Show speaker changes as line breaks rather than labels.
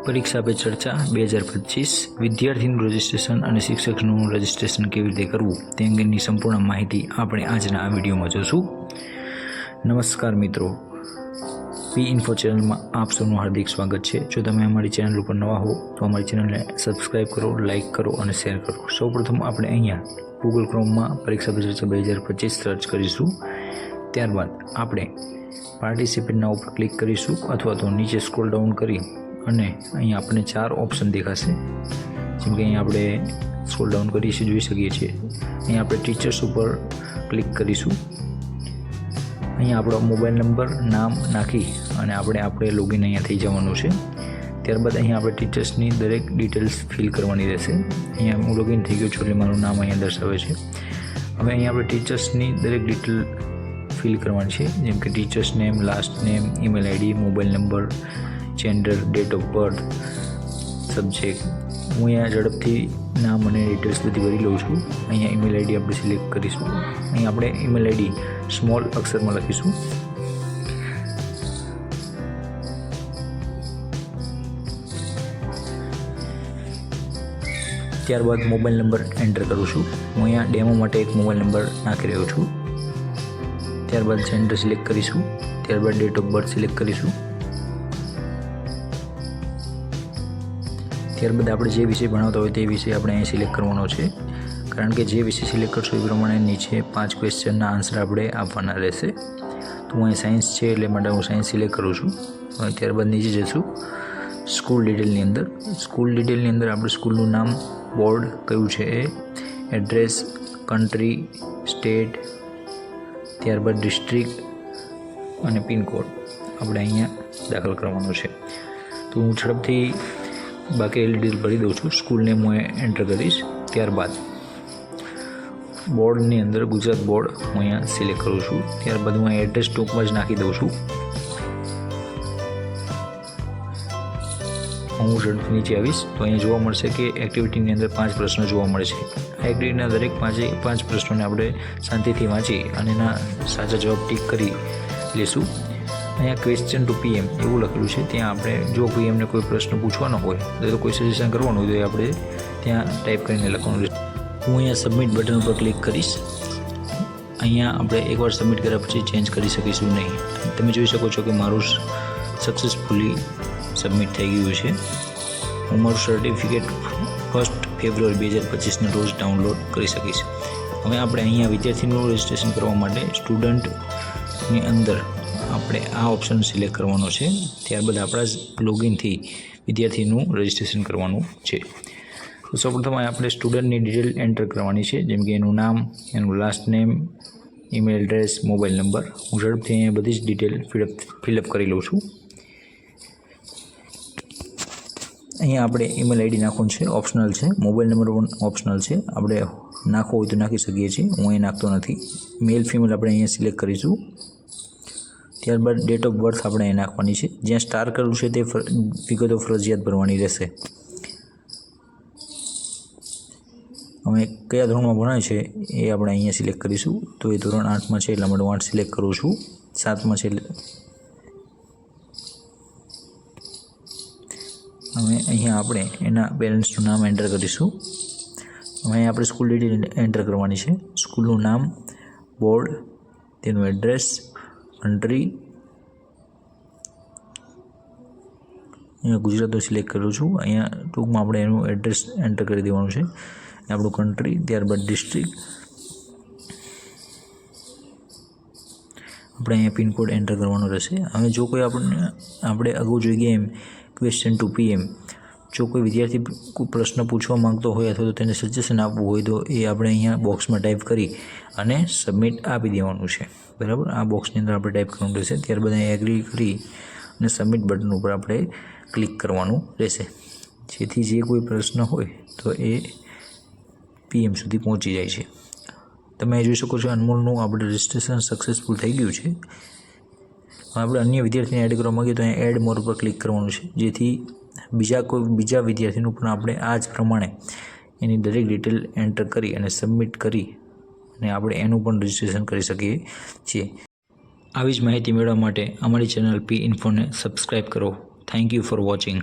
પરીક્ષા પે ચર્ચા 2025 વિદ્યાર્થીનું રજિસ્ટ્રેશન અને શિક્ષકનું રજિસ્ટ્રેશન કેવી રીતે કરવું તે અંગેની સંપૂર્ણ માહિતી આપણે આજના આ વિડીયોમાં જોશું। નમસ્કાર મિત્રો, પી ઇન્ફો ચેનલમાં આપ સૌનું હાર્દિક સ્વાગત છે। જો તમે અમારી ચેનલ ઉપર નવા હો તો અમારી ચેનલને સબસ્ક્રાઈબ કરો, લાઇક કરો અને શેર કરો। સૌપ્રથમ આપણે અહીંયા ગૂગલ ક્રોમમાં પરીક્ષા પે ચર્ચા 2025 સર્ચ કરીશું। ત્યારબાદ આપણે પાર્ટિસિપેટના ઉપર ક્લિક કરીશું અથવા તો નીચે સ્ક્રોલ ડાઉન કરી અને અહીં આપણને 4 ઓપ્શન દેખાશે। જેમ કે અહીં આપણે સ્ક્રોલ ડાઉન કરી જોઈ શકીએ છીએ। અહીં આપણે ટીચર્સ ઉપર ક્લિક કરીશું। અહીં આપણો મોબાઈલ નંબર, નામ નાખી અને આપણે લોગિન અહીંયા થઈ જવાનું છે। ત્યારબાદ અહીં આપણે ટીચર્સની દરેક ડિટેલ્સ ફિલ કરવાની રહેશે। અહીંયા હું લોગિન થઈ ગયો છું એટલે મારું નામ અહીંયા દર્શાવે છે। હવે અહીં આપણે ટીચર્સની દરેક ડિટેલ ફિલ કરવાની છે, જેમ કે teachers name, last name, email ID, mobile number, gender, date of birth, subject. હું અહીંયા ઝડપથી નામ અને ડિટેલ્સ બધી ભરી લઉં છું। અહીંયા ઈમેલ આઈડી આપણે સિલેક્ટ કરીશું। અહીં આપણે ઈમેલ આઈડી સ્મોલ અક્ષરમાં લખીશું। ત્યારબાદ મોબાઈલ નંબર એન્ટર કરું છું। હું અહીંયા ડેમો માટે એક મોબાઈલ નંબર નાખી રહ્યો છું। ત્યારબાદ જેન્ડર સિલેક્ટ કરીશું। ત્યારબાદ ડેટ ઓફ બર્થ સિલેક્ટ કરીશું। ત્યારબાદ આપણે જે વિષય ભણાવતા હોય તે વિષય આપણે અહીં સિલેક્ટ કરવાનો છે, કારણ કે જે વિષય સિલેક્ટ કરશો એ પ્રમાણે નીચે 5 ક્વેશ્ચનના આન્સર આપણે આપવાના રહેશે। તો હું અહીં સાયન્સ છે એટલે માટે હું સાયન્સ સિલેક્ટ કરું છું। ત્યારબાદ નીચે જઈશું સ્કૂલ ડિટેલની અંદર। સ્કૂલ ડિટેલની અંદર આપણે સ્કૂલનું નામ, બોર્ડ કયું છે એ, એડ્રેસ, કન્ટ્રી, સ્ટેટ, ત્યારબાદ ડિસ્ટ્રિક્ટ અને પિનકોડ આપણે અહીંયા દાખલ કરવાનો છે। તો હું ઝડપથી બાકી ડિટેલ ભરી દઉં છું। સ્કૂલ નેમ હું એન્ટર કરીશ। ત્યારબાદ બોર્ડની અંદર ગુજરાત બોર્ડ હું અહીંયા સિલેક્ટ કરું છું। ત્યારબાદ હું એડ્રેસ ટૂંકમાં જ નાખી દઉં છું। હું ઝડપથી નીચે આવીશ તો અહીંયા જોવા મળશે કે એક્ટિવિટીની અંદર 5 પ્રશ્નો જોવા મળે છે। આ એક્ટિવિટીના દરેક 5 પ્રશ્નોને આપણે શાંતિથી વાંચી અને એના સાચા જવાબ ટીક કરી લઈશું। અહીંયા ક્વેશ્ચન ટુ પીએમ એવું લખેલું છે, ત્યાં આપણે જો પીએમને કોઈ પ્રશ્ન પૂછવાનો હોય તો કોઈ સજેશન કરવાનું હોય તો આપણે ત્યાં ટાઈપ કરીને લખવાનું રહેશે। હું અહીંયા સબમિટ બટન ઉપર ક્લિક કરીશ। અહીંયા આપણે એકવાર સબમિટ કર્યા પછી ચેન્જ કરી શકીશું નહીં। તમે જોઈ શકો છો કે મારું સક્સેસફુલી સબમિટ થઈ ગયું છે। હું મારું સર્ટિફિકેટ 1 ફેબ્રુઆરી 2025ના રોજ ડાઉનલોડ કરી શકીશ। હવે આપણે અહીંયા વિદ્યાર્થીનું રજિસ્ટ્રેશન કરવા માટે સ્ટુડન્ટની અંદર આપણે આ ઓપ્શન સિલેક્ટ કરવાનો છે। ત્યારબાદ આપણા જ લોગિનથી વિદ્યાર્થીનું રજિસ્ટ્રેશન કરવાનું છે। તો સૌપ્રથમ આપણે સ્ટુડન્ટની ડિટેલ એન્ટર કરવાની છે, જેમ કે એનું નામ, એનું last name, email address, mobile number. હું ઝડપથી અહીંયા બધી જ ડિટેલ ફિલઅપ કરી લઉં છું। અહીંયા આપણે ઈમેલ આઈડી નાખવાનું છે, ઓપ્શનલ છે। મોબાઈલ નંબર પણ ઓપ્શનલ છે, આપણે નાખવો હોય તો નાખી શકીએ છીએ। હું અહીં નાખતો નથી। મેલ ફિમેલ આપણે અહીંયા સિલેક્ટ કરીશું। ત્યારબાદ ડેટ ઓફ બર્થ આપણે અહીં નાખવાની છે। જ્યાં સ્ટાર કરેલું છે તે વિગતો ફરજિયાત ભરવાની રહેશે। અમે કયા ધોરણમાં ભણાય છે એ આપણે અહીંયા સિલેક્ટ કરીશું। તો એ ધોરણ 8માં છે એટલા માટે 8 સિલેક્ટ કરું છું। 7માં છે હવે અહીંયા આપણે એના પેરેન્ટ્સનું નામ એન્ટર કરીશું। હવે અહીંયા આપણે સ્કૂલ ડિટેલ એન્ટર કરવાની છે। સ્કૂલનું નામ, બોર્ડ, તેનું એડ્રેસ, કન્ટ્રી, અહીંયા ગુજરાત સિલેક્ટ કરું છું। અહીંયા ટૂંકમાં આપણે એનું એડ્રેસ એન્ટર કરી દેવાનું છે, આપણું કન્ટ્રી, ત્યારબાદ ડિસ્ટ્રિક્ટ, આપણે અહીંયા પિનકોડ એન્ટર કરવાનો રહેશે। હવે જો કોઈ આપણે અગાઉ જોઈ ગયા એમ ક્વેશ્ચન ટુ પીએમ, જો કોઈ વિદ્યાર્થી કોઈ પ્રશ્ન પૂછવા માંગતો હોય અથવા તો તેને સજેશન આપવું હોય તો એ આપણે અહીંયા બોક્સમાં ટાઈપ કરી અને સબમિટ આપી દેવાનું છે, બરાબર। આ બોક્સની અંદર આપણે ટાઈપ કરવાનું રહેશે। ત્યારબાદ અહીંયા એગ્રી કરી અને સબમિટ બટન ઉપર આપણે ક્લિક કરવાનું રહેશે, જેથી જે કોઈ પ્રશ્ન હોય તો એ પીએમ સુધી પહોંચી જાય છે। તમે જોઈ શકો છો અનમોલનું આપણે રજિસ્ટ્રેશન સક્સેસફુલ થઈ ગયું છે। આપણે અન્ય વિદ્યાર્થીને એડ કરવા માંગીએ તો અહીંયા એડ મોર પર ક્લિક કરવાનું છે, જેથી બીજા વિદ્યાર્થીનું પણ આપણે આ જ પ્રમાણે એની દરેક ડિટેલ એન્ટર કરી અને સબમિટ કરી અને આપણે એનું પણ રજિસ્ટ્રેશન કરી શકીએ છીએ। આવી જ માહિતી મેળવવા માટે અમારી ચેનલ પી ઇન્ફોને સબસ્ક્રાઈબ કરો। Thank you for watching.